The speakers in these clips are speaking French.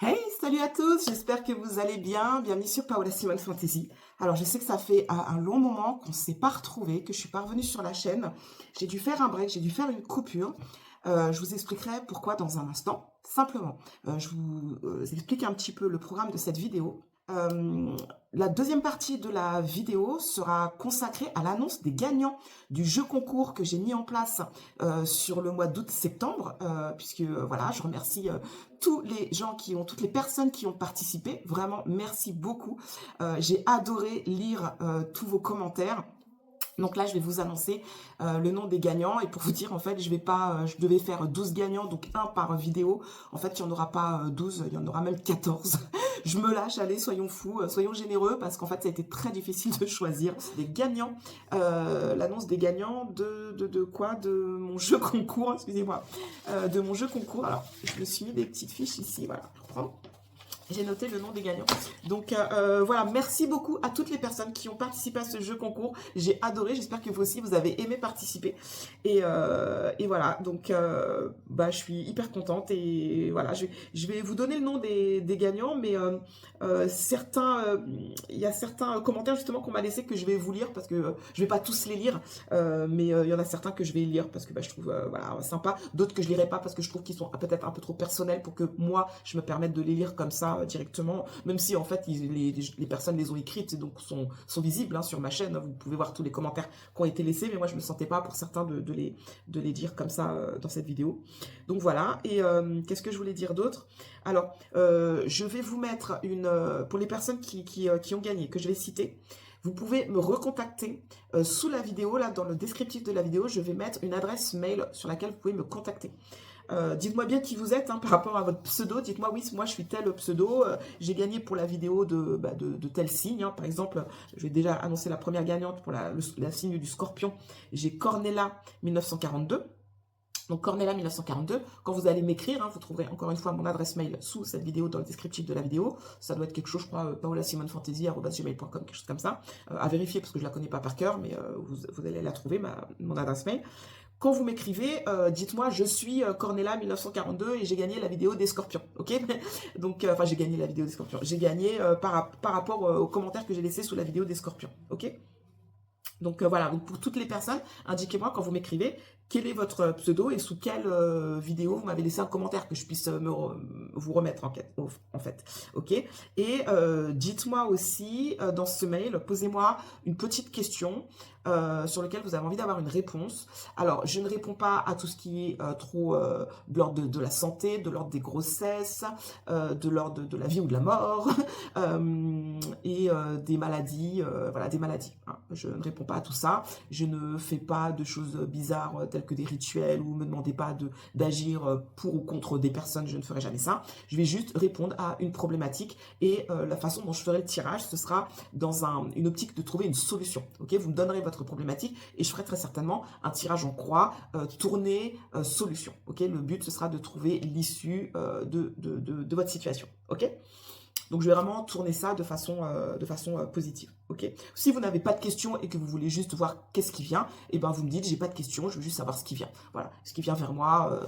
Hey, salut à tous, j'espère que vous allez bien. Bienvenue sur Paola Simone Fantasy. Alors, je sais que ça fait un long moment qu'on ne s'est pas retrouvés, que je suis pas revenue sur la chaîne. J'ai dû faire un break, j'ai dû faire une coupure. Je vous expliquerai pourquoi dans un instant. Simplement, je vous explique un petit peu le programme de cette vidéo. Euh, la deuxième partie de la vidéo sera consacrée à l'annonce des gagnants du jeu concours que j'ai mis en place sur le mois d'août-septembre, puisque voilà, je remercie tous les gens toutes les personnes qui ont participé. Vraiment, merci beaucoup. J'ai adoré lire tous vos commentaires. Donc là, je vais vous annoncer le nom des gagnants. Et pour vous dire, en fait, je devais faire 12 gagnants, donc un par vidéo. En fait, il n'y en aura pas 12, il y en aura même 14. Je me lâche, allez, soyons fous, soyons généreux, parce qu'en fait, ça a été très difficile de choisir des gagnants. L'annonce des gagnants de quoi? De mon jeu concours, excusez-moi. De mon jeu concours. Alors, je me suis mis des petites fiches ici, voilà, je reprends. J'ai noté le nom des gagnants. Donc voilà, merci beaucoup à toutes les personnes qui ont participé à ce jeu concours. J'ai adoré, j'espère que vous aussi, vous avez aimé participer. Et voilà, donc je suis hyper contente. Et voilà, je vais vous donner le nom des gagnants, mais il y a certains commentaires justement qu'on m'a laissé que je vais vous lire parce que je vais pas tous les lire, mais il y en a certains que je vais lire parce que je trouve voilà, sympa. D'autres que je lirai pas parce que je trouve qu'ils sont peut-être un peu trop personnels pour que moi, je me permette de les lire comme ça directement, même si en fait les personnes les ont écrites et donc sont visibles sur ma chaîne. Vous pouvez voir tous les commentaires qui ont été laissés, mais moi je me sentais pas pour certains de les dire comme ça dans cette vidéo. Donc voilà, et qu'est-ce que je voulais dire d'autre? Alors, je vais vous mettre pour les personnes qui ont gagné, que je vais citer, vous pouvez me recontacter sous la vidéo, là dans le descriptif de la vidéo, je vais mettre une adresse mail sur laquelle vous pouvez me contacter. Dites-moi bien qui vous êtes par rapport à votre pseudo. Dites-moi, oui, moi je suis tel pseudo. J'ai gagné pour la vidéo de tel signe. Par exemple, je vais déjà annoncer la première gagnante pour la signe du scorpion. J'ai Cornella 1942. Donc Cornella 1942, quand vous allez m'écrire, vous trouverez encore une fois mon adresse mail sous cette vidéo, dans le descriptif de la vidéo. Ça doit être quelque chose, je crois, paolasimonfantasy@gmail.com, quelque chose comme ça. À vérifier parce que je ne la connais pas par cœur, mais vous allez la trouver, mon adresse mail. Quand vous m'écrivez, dites-moi, je suis Cornella 1942 et j'ai gagné la vidéo des scorpions, ok? Donc, enfin, j'ai gagné la vidéo des scorpions. J'ai gagné par rapport aux commentaires que j'ai laissés sous la vidéo des scorpions, ok? Donc voilà, donc pour toutes les personnes, indiquez-moi quand vous m'écrivez quel est votre pseudo et sous quelle vidéo vous m'avez laissé un commentaire que je puisse vous remettre en fait. Ok. Et dites-moi aussi dans ce mail, posez-moi une petite question sur laquelle vous avez envie d'avoir une réponse. Alors, je ne réponds pas à tout ce qui est trop de l'ordre de la santé, de l'ordre des grossesses, de l'ordre de la vie ou de la mort, et des maladies, voilà, des maladies. Je ne réponds pas à tout ça. Je ne fais pas de choses bizarres telles que des rituels ou me demandez pas d'agir pour ou contre des personnes. Je ne ferai jamais ça. Je vais juste répondre à une problématique et la façon dont je ferai le tirage, ce sera dans une optique de trouver une solution. Ok, vous me donnerez votre problématique et je ferai très certainement un tirage en croix, tourné, solution. Ok, le but ce sera de trouver l'issue de votre situation. Ok. Donc, je vais vraiment tourner ça de façon positive. Ok. Si vous n'avez pas de questions et que vous voulez juste voir qu'est-ce qui vient, et ben vous me dites, j'ai pas de questions, je veux juste savoir ce qui vient. Voilà, ce qui vient vers moi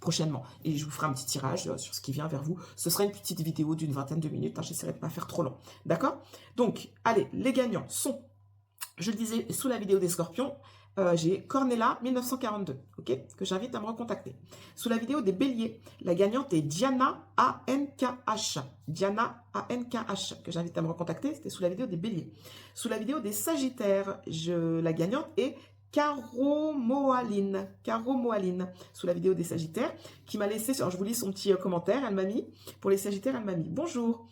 prochainement. Et je vous ferai un petit tirage sur ce qui vient vers vous. Ce sera une petite vidéo d'une vingtaine de minutes. J'essaierai de ne pas faire trop long. D'accord? Donc, allez, les gagnants sont, je le disais sous la vidéo des scorpions, j'ai Cornella 1942, ok, que j'invite à me recontacter. Sous la vidéo des béliers, la gagnante est Diana ANKH. Diana ANKH, que j'invite à me recontacter, c'était sous la vidéo des béliers. Sous la vidéo des sagittaires, la gagnante est Caro Moaline. Caro Moaline, sous la vidéo des sagittaires, qui m'a laissé, alors je vous lis son petit commentaire, elle m'a mis, pour les sagittaires, elle m'a mis, bonjour,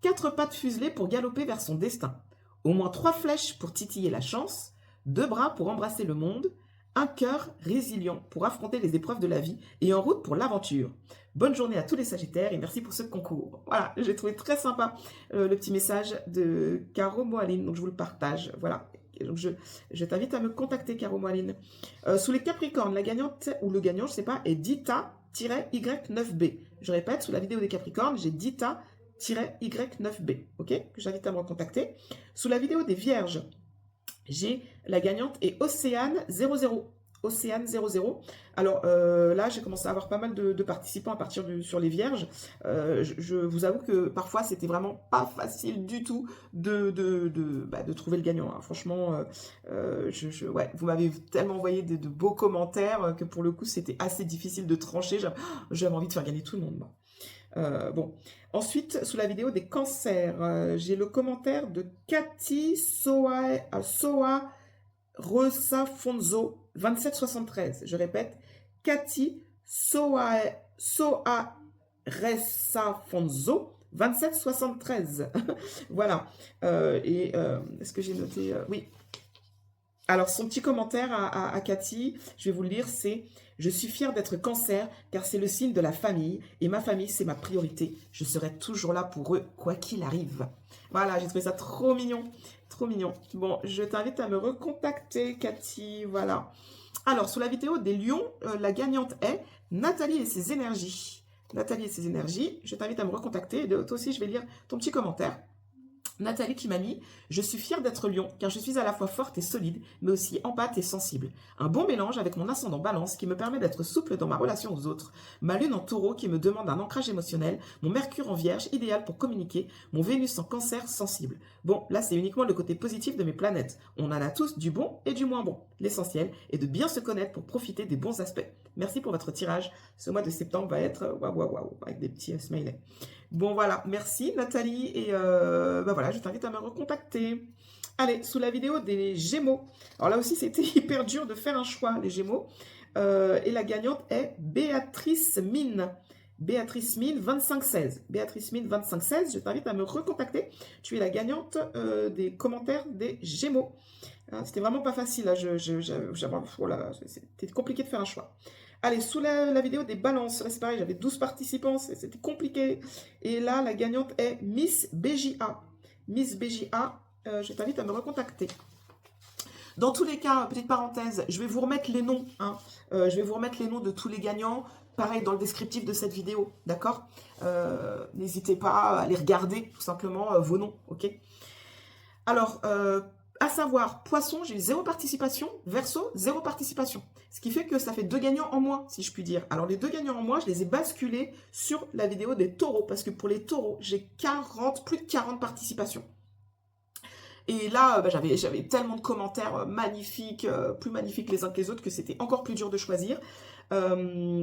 4 pattes fuselées pour galoper vers son destin. Au moins 3 flèches pour titiller la chance, 2 bras pour embrasser le monde, un cœur résilient pour affronter les épreuves de la vie et en route pour l'aventure. Bonne journée à tous les sagittaires et merci pour ce concours. Voilà, j'ai trouvé très sympa le petit message de Caro Moaline, donc je vous le partage. Voilà, donc je t'invite à me contacter, Caro Moaline. Sous les capricornes, la gagnante ou le gagnant, je ne sais pas, est Dita-Y9B. Je répète, sous la vidéo des capricornes, j'ai Dita-Y9B, ok, que j'invite à me recontacter. Sous la vidéo des vierges, j'ai la gagnante est Océane 00. Océane 00. Alors là, j'ai commencé à avoir pas mal de participants à partir sur les Vierges. Je vous avoue que parfois, c'était vraiment pas facile du tout de trouver le gagnant, hein. Franchement, ouais, vous m'avez tellement envoyé de beaux commentaires que pour le coup, c'était assez difficile de trancher. J'avais envie de faire gagner tout le monde, moi. Bon, ensuite, sous la vidéo des cancers, j'ai le commentaire de Cathy Soa Rosafonzo 2773. Je répète, Cathy Soa Resafonzo 2773. Voilà. Est-ce que j'ai noté oui. Alors, son petit commentaire à Cathy, je vais vous le lire, c'est « Je suis fière d'être cancer, car c'est le signe de la famille, et ma famille, c'est ma priorité. Je serai toujours là pour eux, quoi qu'il arrive. » Voilà, j'ai trouvé ça trop mignon, trop mignon. Bon, je t'invite à me recontacter, Cathy, voilà. Alors, sous la vidéo des lions, la gagnante est Nathalie et ses énergies. Nathalie et ses énergies, je t'invite à me recontacter. Toi aussi, je vais lire ton petit commentaire. Nathalie qui m'a mis « Je suis fière d'être lion, car je suis à la fois forte et solide, mais aussi empathe et sensible. Un bon mélange avec mon ascendant balance qui me permet d'être souple dans ma relation aux autres. Ma lune en taureau qui me demande un ancrage émotionnel. Mon mercure en vierge, idéal pour communiquer. Mon Vénus en cancer, sensible. » Bon, là c'est uniquement le côté positif de mes planètes. On en a tous du bon et du moins bon. L'essentiel est de bien se connaître pour profiter des bons aspects. Merci pour votre tirage. Ce mois de septembre va être waouh, avec des petits smileys. Bon, voilà. Merci, Nathalie. Et voilà, je t'invite à me recontacter. Allez, sous la vidéo des Gémeaux. Alors là aussi, c'était hyper dur de faire un choix, les Gémeaux. Et la gagnante est Béatrice Mine. Béatrice Mine 2516. Béatrice Mine 2516, je t'invite à me recontacter. Tu es la gagnante des commentaires des Gémeaux. Hein, c'était vraiment pas facile. Là. C'était compliqué de faire un choix. Allez, sous la vidéo des balances, là c'est pareil, j'avais 12 participants, c'était compliqué. Et là, la gagnante est Miss BJA. Miss BJA, je t'invite à me recontacter. Dans tous les cas, petite parenthèse, je vais vous remettre les noms. Hein. Je vais vous remettre les noms de tous les gagnants. Pareil, dans le descriptif de cette vidéo, d'accord? N'hésitez pas à aller regarder, tout simplement, vos noms, ok? Alors, à savoir, Poisson, j'ai eu 0 participation, Verseau, 0 participation. Ce qui fait que ça fait 2 gagnants en moins, si je puis dire. Alors, les 2 gagnants en moins, je les ai basculés sur la vidéo des taureaux, parce que pour les taureaux, j'ai plus de 40 participations. Et là, j'avais tellement de commentaires magnifiques, plus magnifiques les uns que les autres, que c'était encore plus dur de choisir.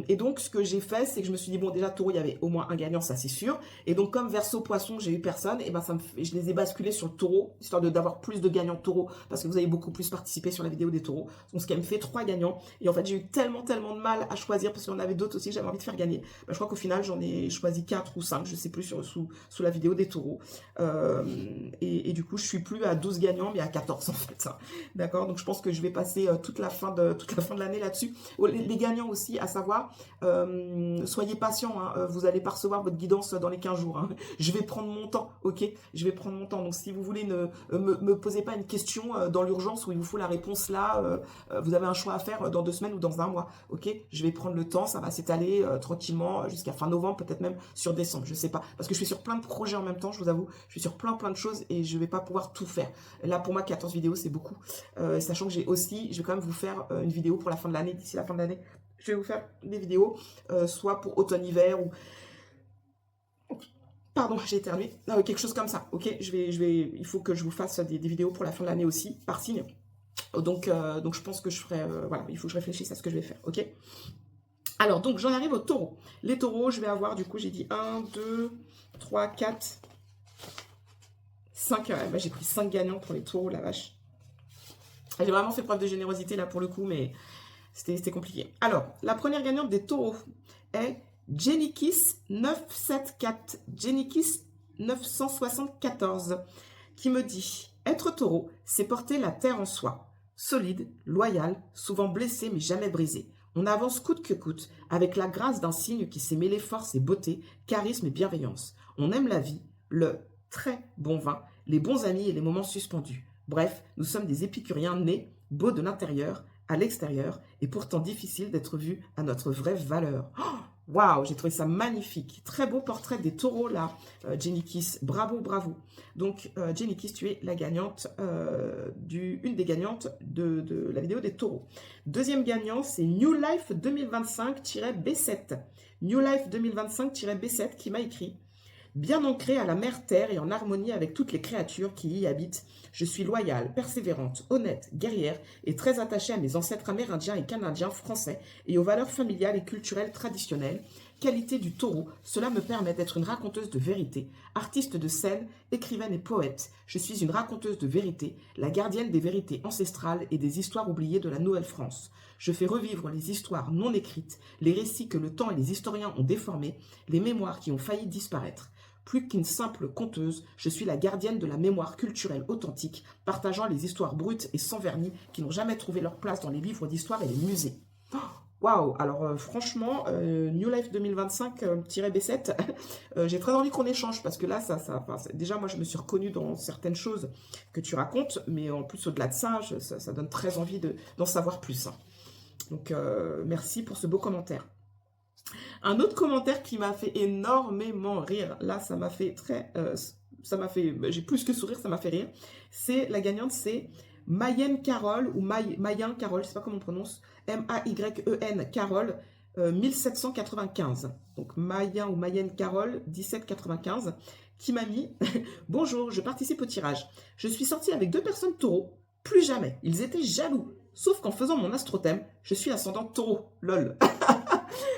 Et donc, ce que j'ai fait, c'est que je me suis dit, bon, déjà, taureau, il y avait au moins un gagnant, ça c'est sûr. Et donc, comme Verseau, Poisson, j'ai eu personne, et ben, je les ai basculés sur le taureau, histoire d'avoir plus de gagnants taureau, parce que vous avez beaucoup plus participé sur la vidéo des taureaux. Donc, ce qui me fait 3 gagnants. Et en fait, j'ai eu tellement de mal à choisir, parce qu'il y en avait d'autres aussi que j'avais envie de faire gagner. Ben, je crois qu'au final, j'en ai choisi 4 ou 5, je sais plus, sous la vidéo des taureaux. Et du coup, je suis plus à 12 gagnants, mais à 14 en fait. D'accord? Donc, je pense que je vais passer toute la fin de l'année là-dessus. Les gagnants aussi, à savoir, soyez patients, hein, vous allez pas recevoir votre guidance dans les 15 jours. Hein. Je vais prendre mon temps, ok? Je vais prendre mon temps. Donc, si vous voulez, ne me posez pas une question dans l'urgence où il vous faut la réponse là. Vous avez un choix à faire dans 2 semaines ou dans un mois, ok? Je vais prendre le temps, ça va s'étaler tranquillement jusqu'à fin novembre, peut-être même sur décembre, je sais pas. Parce que je suis sur plein de projets en même temps, je vous avoue. Je suis sur plein de choses et je vais pas pouvoir tout faire. Là, pour moi, 14 vidéos, c'est beaucoup. Sachant que je vais quand même vous faire une vidéo pour la fin de l'année, d'ici la fin de l'année. Je vais vous faire des vidéos, soit pour automne-hiver ou... Pardon, j'ai éternué. Quelque chose comme ça, ok? Il faut que je vous fasse des vidéos pour la fin de l'année aussi, par signe. Donc je pense que je ferai... voilà, il faut que je réfléchisse à ce que je vais faire, ok? Alors, donc, j'en arrive aux taureaux. Les taureaux, je vais avoir, du coup, j'ai dit 1, 2, 3, 4, 5. J'ai pris 5 gagnants pour les taureaux, la vache. J'ai vraiment fait preuve de générosité, là, pour le coup, mais... C'était compliqué. Alors, la première gagnante des taureaux est Jenikis 974. Jenikis 974 qui me dit « Être taureau, c'est porter la terre en soi. Solide, loyal, souvent blessé mais jamais brisé. On avance coûte que coûte, avec la grâce d'un signe qui sait mêler force et beauté, charisme et bienveillance. On aime la vie, le très bon vin, les bons amis et les moments suspendus. Bref, nous sommes des épicuriens nés, beaux de l'intérieur, à l'extérieur, et pourtant difficile d'être vu à notre vraie valeur. Oh, Waouh, j'ai trouvé ça magnifique. Très beau portrait des taureaux là, Jenny Kiss. Bravo, bravo. Donc, Jenny Kiss, tu es la gagnante, une des gagnantes de la vidéo des taureaux. Deuxième gagnant, c'est New Life 2025-B7. New Life 2025-B7 qui m'a écrit: bien ancrée à la mère terre et en harmonie avec toutes les créatures qui y habitent, je suis loyale, persévérante, honnête, guerrière et très attachée à mes ancêtres amérindiens et canadiens français et aux valeurs familiales et culturelles traditionnelles. Qualité du taureau, cela me permet d'être une raconteuse de vérité, artiste de scène, écrivaine et poète. Je suis une raconteuse de vérité, la gardienne des vérités ancestrales et des histoires oubliées de la Nouvelle-France. Je fais revivre les histoires non écrites, les récits que le temps et les historiens ont déformés, les mémoires qui ont failli disparaître. Plus qu'une simple conteuse, je suis la gardienne de la mémoire culturelle authentique, partageant les histoires brutes et sans vernis qui n'ont jamais trouvé leur place dans les livres d'histoire et les musées. Waouh! Alors franchement, New Life 2025-B7, j'ai très envie qu'on échange parce que là, déjà moi je me suis reconnue dans certaines choses que tu racontes, mais en plus au-delà de ça, ça donne très envie d'en savoir plus. Hein. Donc merci pour ce beau commentaire. Un autre commentaire qui m'a fait énormément rire, là ça m'a fait j'ai plus que sourire, ça m'a fait rire. C'est la gagnante, c'est Mayenne Carole ou Mayen Carole, je sais pas comment on prononce, M-A-Y-E-N Carole 1795. Donc Mayen ou Mayenne Carole 1795 qui m'a mis bonjour, je participe au tirage. Je suis sortie avec 2 personnes taureaux, plus jamais. Ils étaient jaloux. Sauf qu'en faisant mon astrothème, je suis ascendant taureau. Lol.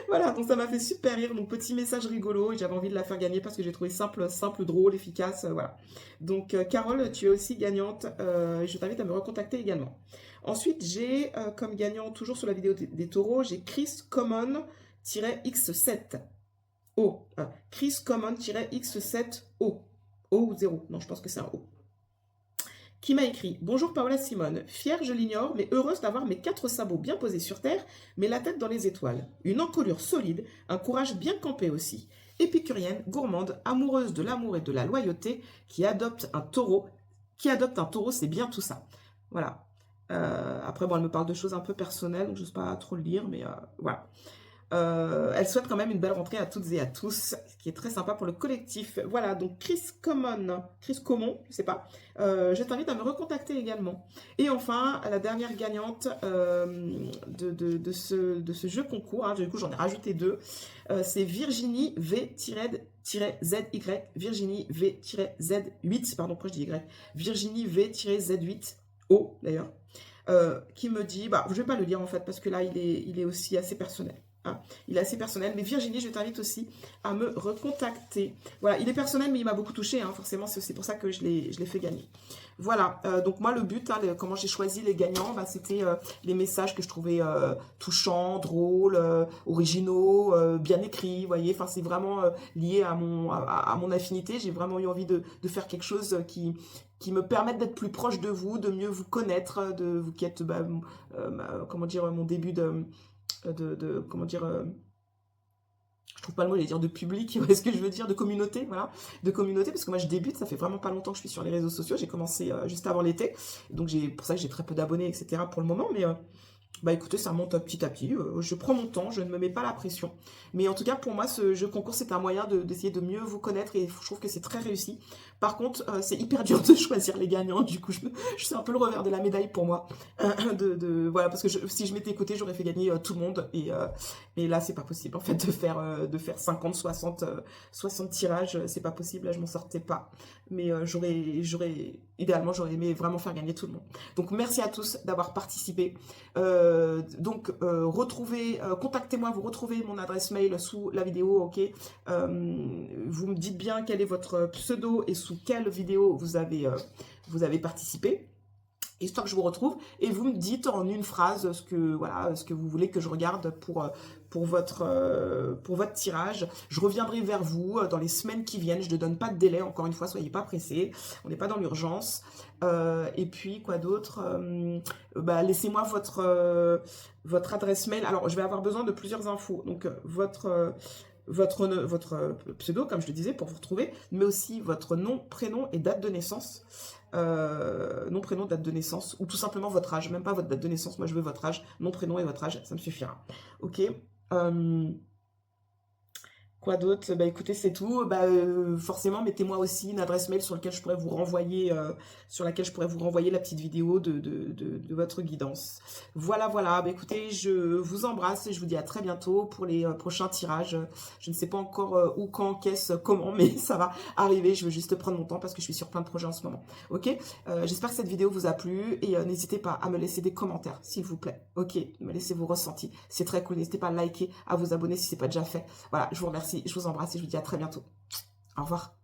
Voilà, donc ça m'a fait super rire. Donc petit message rigolo et j'avais envie de la faire gagner parce que j'ai trouvé simple, drôle, efficace. Voilà. Donc Carole, tu es aussi gagnante. Je t'invite à me recontacter également. Ensuite, j'ai comme gagnant, toujours sur la vidéo des taureaux, j'ai Chris Common-X7. O. Chris Common-X7 O. O ou 0. Non, je pense que c'est un O. Qui m'a écrit: bonjour Paola Simone, fière je l'ignore, mais heureuse d'avoir mes 4 sabots bien posés sur terre, mais la tête dans les étoiles. Une encolure solide, un courage bien campé aussi. Épicurienne, gourmande, amoureuse de l'amour et de la loyauté, qui adopte un taureau, c'est bien tout ça. Voilà. Après, bon, elle me parle de choses un peu personnelles, donc je n'ose pas trop le lire, mais voilà. Elle souhaite quand même une belle rentrée à toutes et à tous, ce qui est très sympa pour le collectif. Voilà, donc Chris Common, je sais pas, je t'invite à me recontacter également. Et enfin, la dernière gagnante de ce jeu concours, hein, du coup j'en ai rajouté 2, c'est Virginie V-ZY, Virginie V-Z8, pardon, pourquoi je dis Y, Virginie V-Z8, O d'ailleurs, qui me dit, bah je vais pas le lire en fait, parce que là il est aussi assez personnel. Hein, il est assez personnel, mais Virginie, je t'invite aussi à me recontacter. Voilà, il est personnel, mais il m'a beaucoup touché, hein, forcément, c'est pour ça que je l'ai fait gagner. Voilà, donc moi, le but, hein, comment j'ai choisi les gagnants, bah, c'était les messages que je trouvais touchants, drôles, originaux, bien écrits, vous voyez, enfin, c'est vraiment lié à mon affinité. J'ai vraiment eu envie de faire quelque chose qui me permette d'être plus proche de vous, de mieux vous connaître, de vous qui êtes, comment dire, mon début comment dire, je trouve pas le mot, j'allais dire de public, est-ce que je veux dire de communauté, voilà, de communauté, parce que moi je débute, ça fait vraiment pas longtemps que je suis sur les réseaux sociaux, j'ai commencé juste avant l'été, donc pour ça que j'ai très peu d'abonnés, etc. pour le moment, mais bah écoutez, ça monte petit à petit, je prends mon temps, je ne me mets pas la pression, mais en tout cas pour moi ce jeu concours c'est un moyen d'essayer de mieux vous connaître et je trouve que c'est très réussi. Par contre c'est hyper dur de choisir les gagnants, du coup je sais un peu le revers de la médaille pour moi, voilà, parce que si je m'étais écoutée j'aurais fait gagner tout le monde et là c'est pas possible en fait de faire 50, 60 tirages, c'est pas possible, là je m'en sortais pas, mais idéalement j'aurais aimé vraiment faire gagner tout le monde. Donc merci à tous d'avoir participé. Contactez-moi, vous retrouvez mon adresse mail sous la vidéo, ok. Vous me dites bien quel est votre pseudo et sous quelle vidéo vous avez participé, histoire que je vous retrouve, et vous me dites en une phrase ce que vous voulez que je regarde pour votre tirage. Je reviendrai vers vous dans les semaines qui viennent, je ne donne pas de délai, encore une fois, soyez pas pressés, on n'est pas dans l'urgence. Et puis, quoi d'autre, laissez-moi votre adresse mail. Alors, je vais avoir besoin de plusieurs infos, donc votre pseudo, comme je le disais, pour vous retrouver, mais aussi votre nom, prénom et date de naissance. Nom, prénom, date de naissance, ou tout simplement votre âge, même pas votre date de naissance, moi je veux votre âge, nom, prénom et votre âge, ça me suffira. Ok. Quoi d'autre? Bah écoutez, c'est tout. Bah, forcément, mettez-moi aussi une adresse mail sur laquelle je pourrais vous renvoyer, la petite vidéo de votre guidance. Voilà, voilà. Bah écoutez, je vous embrasse et je vous dis à très bientôt pour les prochains tirages. Je ne sais pas encore où, quand, qu'est-ce, comment, mais ça va arriver. Je veux juste prendre mon temps parce que je suis sur plein de projets en ce moment. Ok? J'espère que cette vidéo vous a plu et n'hésitez pas à me laisser des commentaires, s'il vous plaît. Ok? Me laissez vos ressentis. C'est très cool. N'hésitez pas à liker, à vous abonner si ce n'est pas déjà fait. Voilà, je vous remercie, je vous embrasse et je vous dis à très bientôt. Au revoir.